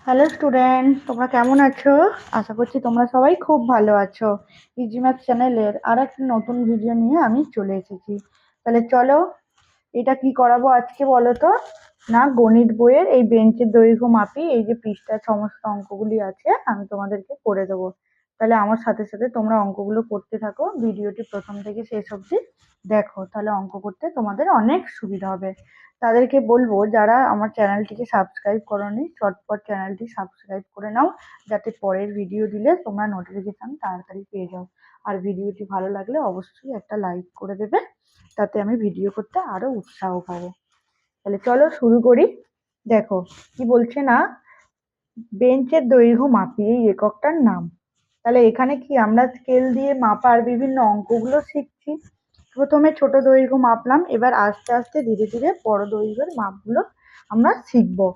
Hello student, তোমরা কেমন আছো? আশা করছি তোমরা সবাই খুব ভালো আছো। ইজি ম্যাথ চ্যানেলের আর একটা নতুন ভিডিও নিয়ে আমি চলে এসেছি। তাহলে চলো, এটা কি করাবো আজকে বলো তো? না, গণিত বইয়ের এই বেঞ্চের দৈর্ঘ্য মাপি এই যে পৃষ্ঠার সমস্ত অঙ্কগুলি আছে আমি তোমাদেরকে করে দেবো। তাহলে আমার সাথে সাথে তোমরা অঙ্কগুলো করতে থাকো, ভিডিওটি প্রথম থেকে শেষ অবধি দেখো, তাহলে অঙ্ক করতে তোমাদের অনেক সুবিধা হবে। তাদেরকে বলবো যারা আমার চ্যানেলটিকে সাবস্ক্রাইব করোনি, চটপট চ্যানেলটি সাবস্ক্রাইব করে নাও, যাতে পরের ভিডিও দিলে তোমরা নোটিফিকেশন তাড়াতাড়ি পেয়ে যাও। আর ভিডিওটি ভালো লাগলে অবশ্যই একটা লাইক করে দেবে, তাতে আমি ভিডিও করতে আরো উৎসাহ পাবো। তাহলে চলো শুরু করি। দেখো কি বলছে না, বেঞ্চের দৈর্ঘ্য মাপি এই এককটার নাম। তাহলে এখানে কি আমরা স্কেল দিয়ে মাপার বিভিন্ন অঙ্কগুলো শিখছি। প্রথমে ছোট দৈর্ঘ্য মাপলাম, এবার আস্তে আস্তে ধীরে ধীরে বড় দৈর্ঘ্যের মাপগুলো আমরা শিখবো।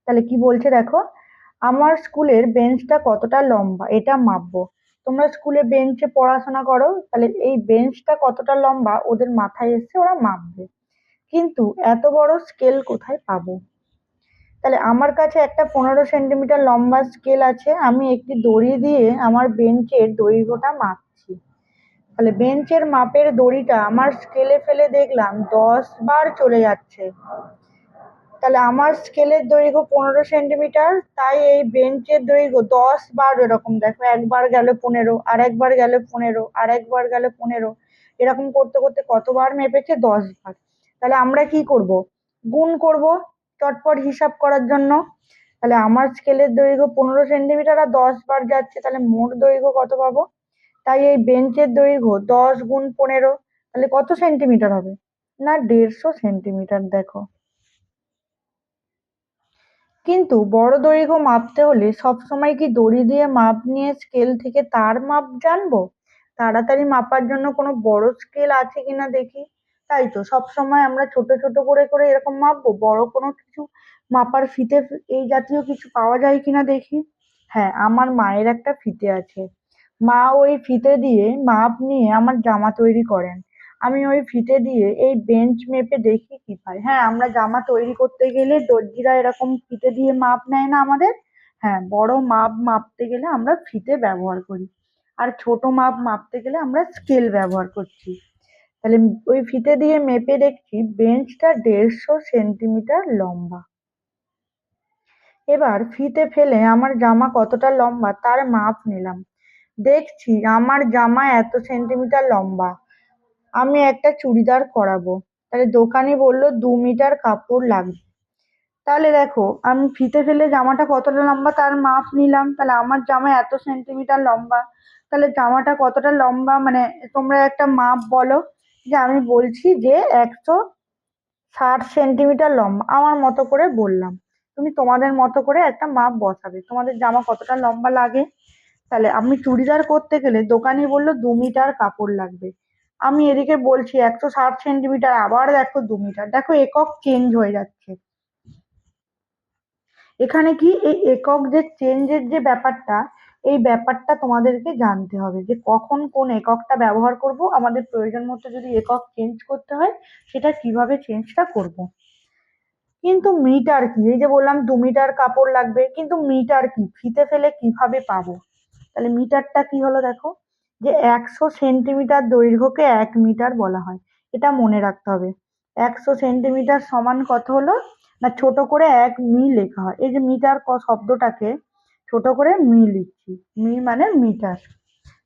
তাহলে কি বলছে দেখো, আমার স্কুলের বেঞ্চটা কতটা লম্বা এটা মাপবো। তোমরা স্কুলে বেঞ্চে পড়াশোনা করো, তাহলে এই বেঞ্চটা কতটা লম্বা ওদের মাথায় এসে ওরা মাপবে। কিন্তু এত বড় স্কেল কোথায় পাবো? তাহলে আমার কাছে একটা 15 সেন্টিমিটার লম্বা স্কেল আছে, আমি একটি দড়ি দিয়ে আমার বেঞ্চের দৈর্ঘ্যটা মাপছি। তাহলে বেঞ্চের মাপের দড়িটা আমার স্কেলে ফেলে দেখলাম 10 বার চলে যাচ্ছে। তাহলে আমার স্কেলের দৈর্ঘ্য 15 সেন্টিমিটার, তাই এই বেঞ্চের দৈর্ঘ্য 10 বার, এরকম দেখো, একবার গেল 15, আর একবার গেল 15, আর একবার গেল 15, এরকম করতে করতে কতবার মেপেছে? 10 বার। তাহলে আমরা কি করব? গুণ করব চটপট হিসাব করার জন্য। তাহলে আমার স্কেলের দৈর্ঘ্য 15 সেন্টিমিটার আর 10 বার যাচ্ছে, তাহলে মোট দৈর্ঘ্য কত পাবো? তাই এই বেঞ্চের দৈর্ঘ্য 10 গুণ 15, তাহলে কত সেন্টিমিটার হবে? না, 150 সেন্টিমিটার। দেখো, কিন্তু বড় দৈর্ঘ্য মাপতে হলে সবসময় কি দড়ি দিয়ে মাপ নিয়ে স্কেল থেকে তার মাপ জানবো? তাড়াতাড়ি মাপার জন্য কোনো বড় স্কেল আছে কিনা দেখি। তাই তো, সবসময় আমরা ছোট ছোট করে করে এরকম মাপবো? বড় কোনো কিছু মাপার ফিতে এই জাতীয় কিছু পাওয়া যায় কিনা দেখি। হ্যাঁ, আমার মায়ের একটা ফিতে আছে। মা ওই ফিতে দিয়ে মাপ নিয়ে আমার জামা তৈরি করেন। আমি ওই ফিতে দিয়ে এই বেঞ্চ মেপে দেখি কি পাই। হ্যাঁ, আমরা জামা তৈরি করতে গেলে দর্জিরা এরকম ফিতে দিয়ে মাপ নেয় না আমাদের? হ্যাঁ, বড় মাপ মাপতে গেলে আমরা ফিতে ব্যবহার করি, আর ছোট মাপ মাপতে গেলে আমরা স্কেল ব্যবহার করছি। তাহলে ওই ফিতে দিয়ে মেপে দেখছি বেঞ্চটা 150 সেন্টিমিটার লম্বা। এবার ফিতে ফেলে আমার জামা কতটা লম্বা তার মাপ নিলাম। দেখছি আমার জামা এত সেন্টিমিটার লম্বা। আমি একটা চুড়িদার করাবো, তাহলে দোকানি বললো 2 মিটার কাপড় লাগবে। তাহলে দেখো, আমি ফিতে ফেলে জামাটা কতটা লম্বা তার মাপ নিলাম, তাহলে আমার জামা এত সেন্টিমিটার লম্বা। তাহলে জামাটা কতটা লম্বা, মানে তোমরা একটা মাপ বলো। যে আমি বলছি যে 160 সেন্টিমিটার লম্বা, আমার মতো করে বললাম। তুমি তোমাদের মতো করে একটা মাপ বসাবে, তোমাদের জামা কতটা লম্বা লাগে। তাহলে আমি চুড়িদার করতে গেলে দোকানি বললো 2 মিটার কাপড় লাগবে। আমি এদিকে বলছি 160 সেন্টিমিটার, আবার দেখো 2 মিটার, দেখো একক চেঞ্জ হয়ে যাচ্ছে। এখানে কি এই একক যে চেঞ্জের যে ব্যাপারটা, এই ব্যাপারটা তোমাদেরকে জানতে হবে যে কখন কোন এককটা ব্যবহার করব, আমাদের প্রয়োজন মতো যদি একক চেঞ্জ করতে হয় সেটা কিভাবে চেঞ্জটা করব। কিন্তু মিটার কি? এই যে বললাম 2 মিটার কাপড় লাগবে, কিন্তু মিটার কি ফিতে ফেলে কিভাবে পাবো? তাহলে মিটারটা কি হলো দেখো, যে 100 সেন্টিমিটার দৈর্ঘ্যকে 1 মিটার বলা হয়, এটা মনে রাখতে হবে। 100 সেন্টিমিটার সমান কত হলো? না, ছোট করে 1 মি লেখা হয়, এই যে মিটার শব্দটাকে ছোট করে মি লিখছি। মি মানে মিটার।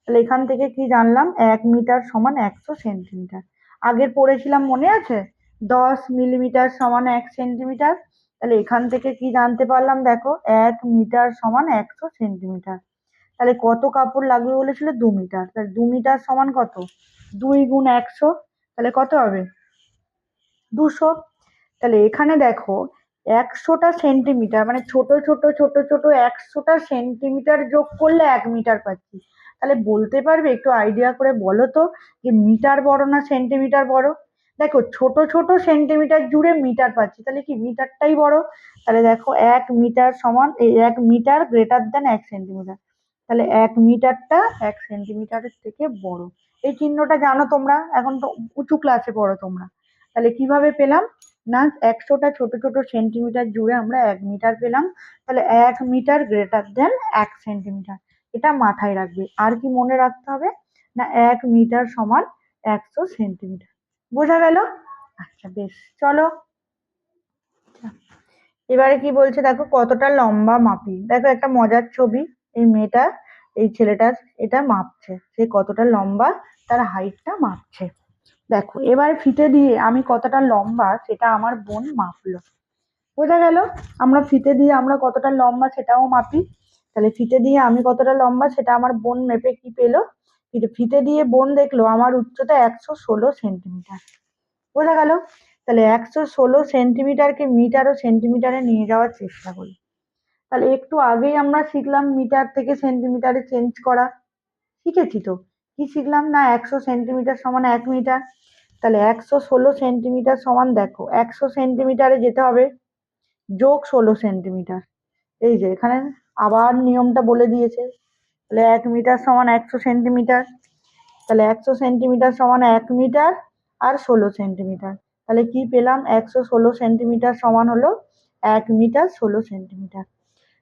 তাহলে এখান থেকে কি জানলাম? 1 মিটার সমান 100 সেন্টিমিটার। আগের পড়েছিলাম মনে আছে, 10 মিলিমিটার সমান 1 সেন্টিমিটার। তাহলে এখান থেকে কি জানতে পারলাম দেখো, 1 মিটার সমান 100 সেন্টিমিটার। তাহলে কত কাপড় লাগবে বলেছিল? 2 মিটার। তাহলে 2 মিটার সমান কত? 2 গুণ 100, তাহলে কত হবে? 200। তাহলে এখানে দেখো, 100টা সেন্টিমিটার মানে ছোট ছোট ছোট ছোট 100টা সেন্টিমিটার যোগ করলে 1 মিটার পাচ্ছি। তাহলে বলতে পারবে, একটু আইডিয়া করে বলো তো, যে মিটার বড় না সেন্টিমিটার বড়? দেখো, ছোট ছোট সেন্টিমিটার জুড়ে মিটার পাচ্ছি, তাহলে কি মিটারটাই বড়। তাহলে দেখো, 1 মিটার সমান, এই 1 মিটার গ্রেটার দেন 1 সেন্টিমিটার। তাহলে 1 মিটারটা 1 সেন্টিমিটারের থেকে বড়। এই চিহ্নটা জানো তোমরা, এখন তো উঁচু ক্লাসে পড়ো তোমরা। তাহলে কিভাবে পেলাম? না 100টা ছোট ছোট সেন্টিমিটার জুড়ে আমরা 1 মিটার পেলাম। তাহলে 1 মিটার গ্রেটার দেন 1 সেন্টিমিটার। এটা মাথায় রাখবে। আর কি মনে রাখতে হবে? না 1 মিটার সমান 100 সেন্টিমিটার। বোঝা গেল? আচ্ছা বেশ, চলো। এবারে কি বলছে দেখো, কতটা লম্বা মাপি। দেখো একটা মজার ছবি। এই মেয়েটা, এই ছেলেটার এটা মাপছে, সে কতটা লম্বা, তার হাইটটা মাপছে। দেখো এবার ফিতে দিয়ে আমি কতটা লম্বা সেটা আমার বোন মাপলো। বোঝা গেল? আমরা ফিতে দিয়ে আমরা কতটা লম্বা সেটাও মাপি। তাহলে ফিতে দিয়ে আমি কতটা লম্বা সেটা আমার বোন মেপে কি পেলো, ফিতে দিয়ে বোন দেখলো আমার উচ্চতা 116 সেন্টিমিটার। বোঝা গেল? তাহলে 116 সেন্টিমিটারকে মিটার ও সেন্টিমিটারে নিয়ে যাওয়ার চেষ্টা করি। তাহলে একটু আগেই আমরা শিখলাম মিটার থেকে সেন্টিমিটারে চেঞ্জ করা। শিখেছি তো। কি শিখলাম? না 100 সেন্টিমিটার সমান 1 মিটার। তাহলে 116 সেন্টিমিটার সমান, দেখো 100 সেন্টিমিটারে যেতে হবে যোগ 16 সেন্টিমিটার। এই যে এখানে আবার নিয়মটা বলে দিয়েছে। তাহলে 1 মিটার সমান 100 সেন্টিমিটার। তাহলে 100 সেন্টিমিটার সমান 1 মিটার আর 16 সেন্টিমিটার। তাহলে কি পেলাম? 116 সেন্টিমিটার সমান হলো 1 মিটার 16 সেন্টিমিটার।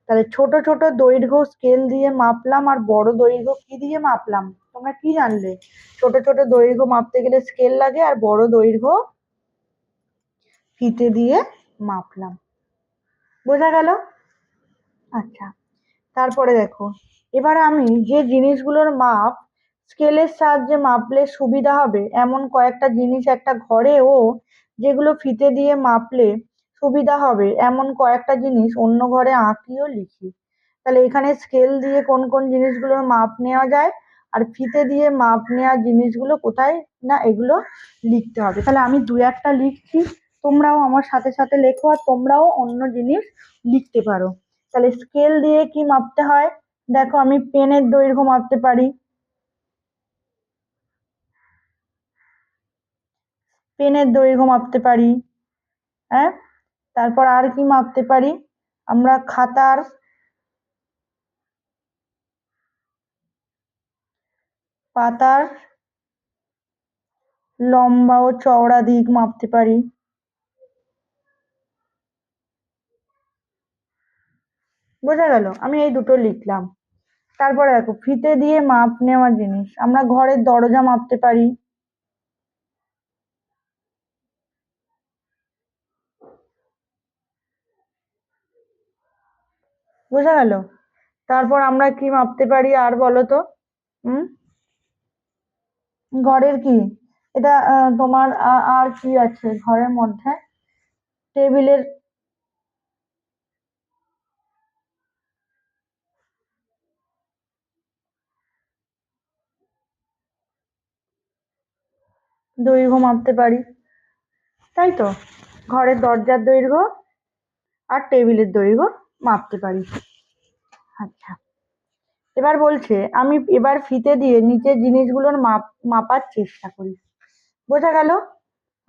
তাহলে ছোট ছোট দৈর্ঘ্য স্কেল দিয়ে মাপলাম, আর বড় দৈর্ঘ্য কি দিয়ে মাপলাম? তোমরা কি জানলে? ছোট ছোট দৈর্ঘ্য মাপতে গেলে স্কেল লাগে, আর বড় দৈর্ঘ্য ফিতে দিয়ে মাপলাম। বোঝা গেল? আচ্ছা, তারপরে দেখো, এবার আমি যে জিনিসগুলোর মাপ স্কেলের সাহায্যে মাপলে সুবিধা হবে এমন কয়েকটা জিনিস একটা ঘরেও যেগুলো ফিতে দিয়ে মাপলে সুবিধা হবে এমন কয়েকটা জিনিস অন্য ঘরে আঁকিও লিখি। তাহলে এখানে স্কেল দিয়ে কোন কোন জিনিসগুলোর মাপ নেওয়া যায়, আর ফিতে দিয়ে মাপ নেওয়া জিনিসগুলো কোথায়, না এগুলো লিখতে হবে। তাহলে আমি দু একটা লিখছি, তোমরাও আমার সাথে সাথে লেখো, আর তোমরাও অন্য জিনিস লিখতে পারো। তাহলে স্কেল দিয়ে কি মাপতে হয়? দেখো আমি পেনের দৈর্ঘ্য মাপতে পারি। পেনের দৈর্ঘ্য মাপতে পারি। হ্যাঁ, তারপর আর কি মাপতে পারি? আমরা পাতার লম্বা ও চওড়া দিক মাপতে পারি। বোঝা গেল? আমি এই দুটো লিখলাম। তারপরে দেখো ফিতে দিয়ে মাপ নেওয়া জিনিস, আমরা ঘরের দরজা মাপতে পারি। বোঝা গেল? তারপর আমরা কি মাপতে পারি আর বলো তো? হুম, ঘরের কি এটা, তোমার আর কি আছে ঘরের মধ্যে? টেবিলের দৈর্ঘ্য মাপতে পারি, তাই তো? ঘরের দরজার দৈর্ঘ্য আর টেবিলের দৈর্ঘ্য মাপতে পারি। আচ্ছা, এবার বলছে আমি এবার ফিতে দিয়ে নিচের জিনিসগুলোর মাপার চেষ্টা করি। বোঝা গেল?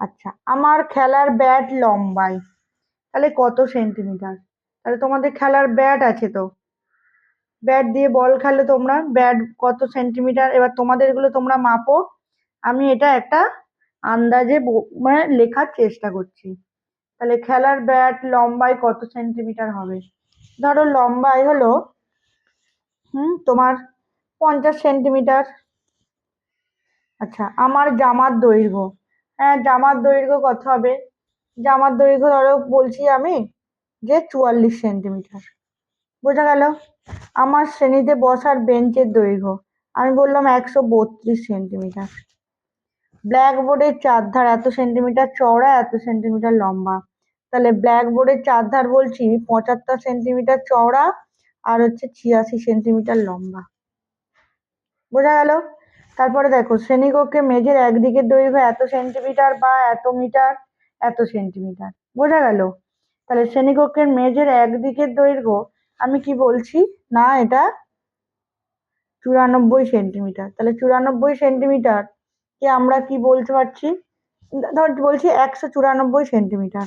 আচ্ছা, আমার খেলার ব্যাট লম্বায়, তাহলে কত সেন্টিমিটার? তাহলে তোমাদের খেলার ব্যাট আছে তো, ব্যাট দিয়ে বল খেলো তোমরা, ব্যাট কত সেন্টিমিটার, এবার তোমাদের এগুলো তোমরা মাপো। আমি এটা একটা আন্দাজে মানে লেখার চেষ্টা করছি। তাহলে খেলার ব্যাট লম্বায় কত সেন্টিমিটার হবে? ধরো লম্বায় হলো তোমার 50 সেন্টিমিটার। আচ্ছা, আমার জামার দৈর্ঘ্য, হ্যাঁ জামার দৈর্ঘ্য কত হবে? জামার দৈর্ঘ্য ধরো বলছি আমি যে 44 সেন্টিমিটার। বোঝা গেল? আমার শ্রেণীতে বসার বেঞ্চের দৈর্ঘ্য আমি বললাম 132 সেন্টিমিটার। ব্ল্যাকবোর্ডের চারধার এত সেন্টিমিটার চওড়া, এত সেন্টিমিটার লম্বা। তাহলে ব্ল্যাকবোর্ডের চারধার বলছি 75 সেন্টিমিটার চওড়া, আর হচ্ছে 86 সেন্টিমিটার লম্বা। বোঝা গেল? তারপরে দেখো শ্রেণীকক্ষে মেঝের একদিকের দৈর্ঘ্য এত সেন্টিমিটার বা এত মিটার, এত সেন্টিমিটার। বোঝা গেল? তাহলে শ্রেণীকক্ষের মেঝের একদিকের দৈর্ঘ্য আমি কি বলছি, না এটা 94 সেন্টিমিটার। তাহলে 94 সেন্টিমিটার কে আমরা কি বলতে পারছি? ধর বলছি 194 সেন্টিমিটার।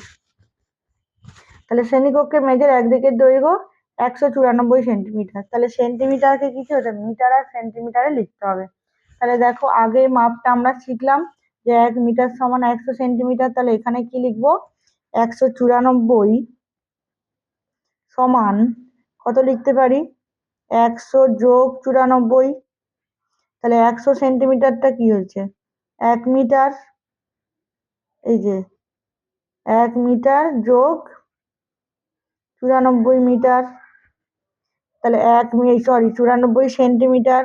তাহলে শ্রেণীকক্ষের মেঝের একদিকের দৈর্ঘ্য 194 সেন্টিমিটার। তাহলে সেন্টিমিটারকে কিছু হচ্ছে মিটার আর সেন্টিমিটারে লিখতে হবে। তাহলে দেখো আগে মাপটা আমরা শিখলাম যে 1 মিটার সমান 100 সেন্টিমিটার। তাহলে এখানে কি লিখবো? 194 সমান কত লিখতে পারি? 100 যোগ 94, তাহলে 100 সেন্টিমিটারটা কি হয়েছে? 1 মিটার। এই যে 1 মিটার যোগ 94 মিটার, তাহলে 94 সেন্টিমিটার।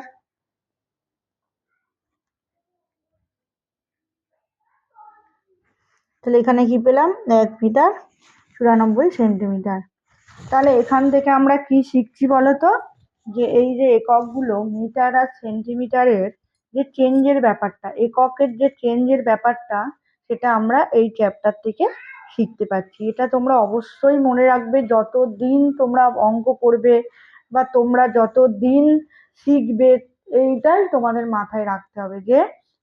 তাহলে এখানে কি পেলাম? 1 মিটার 94 সেন্টিমিটার। তাহলে এখান থেকে আমরা কি শিখছি বলতো? যে এই যে এককগুলো মিটার আর সেন্টিমিটারের যে চেঞ্জের ব্যাপারটা, এককের যে চেঞ্জের ব্যাপারটা, সেটা আমরা এই চ্যাপ্টার থেকে শিখতে পারছি। এটা তোমরা অবশ্যই মনে রাখবে, যত দিন তোমরা অঙ্ক করবে বা তোমরা যত দিন শিখবে, এইটাই তোমাদের মাথায় রাখতে হবে যে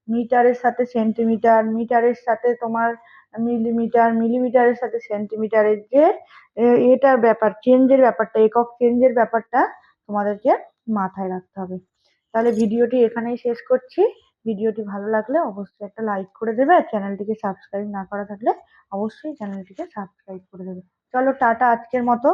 মিটারের সাথে সেন্টিমিটার, মিটারের সাথে তোমার মিলিমিটার, মিলিমিটারের সাথে সেন্টিমিটারের যে এটার ব্যাপার, চেঞ্জের ব্যাপারটা, একক চেঞ্জের ব্যাপারটা তোমাদেরকে মাথায় রাখতে হবে। তাহলে ভিডিওটি এখানেই শেষ করছি। ভিডিওটি ভালো লাগলে অবশ্যই একটা লাইক করে দেবে, আর চ্যানেলটিকে সাবস্ক্রাইব না করা থাকলে অবশ্যই চ্যানেলটিকে সাবস্ক্রাইব করে দেবে। চলো টাটা আজকের মতো।